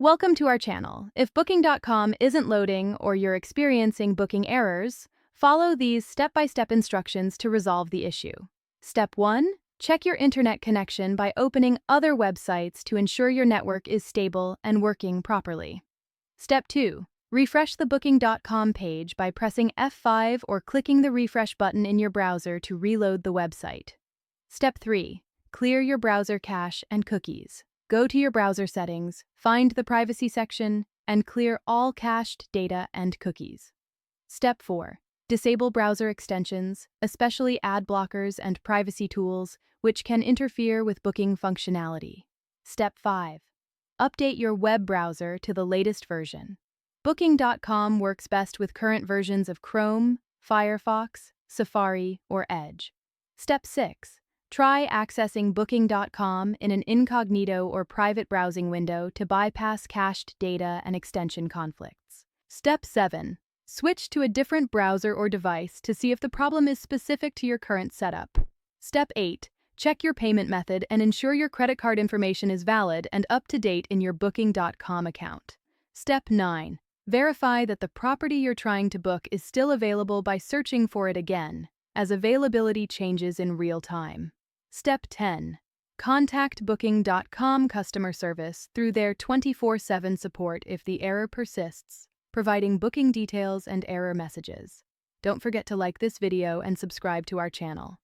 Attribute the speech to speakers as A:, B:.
A: Welcome to our channel. If Booking.com isn't loading or you're experiencing booking errors, follow these step-by-step instructions to resolve the issue. Step 1. Check your internet connection by opening other websites to ensure your network is stable and working properly. Step 2. Refresh the Booking.com page by pressing F5 or clicking the refresh button in your browser to reload the website. Step 3. Clear your browser cache and cookies. Go to your browser settings, find the privacy section, and clear all cached data and cookies. Step 4. Disable browser extensions, especially ad blockers and privacy tools, which can interfere with booking functionality. Step 5. Update your web browser to the latest version. Booking.com works best with current versions of Chrome, Firefox, Safari, or Edge. Step 6. Try accessing Booking.com in an incognito or private browsing window to bypass cached data and extension conflicts. Step 7. Switch to a different browser or device to see if the problem is specific to your current setup. Step 8. Check your payment method and ensure your credit card information is valid and up to date in your Booking.com account. Step 9. Verify that the property you're trying to book is still available by searching for it again, as availability changes in real time. Step 10. Contact Booking.com customer service through their 24/7 support if the error persists, providing booking details and error messages. Don't forget to like this video and subscribe to our channel.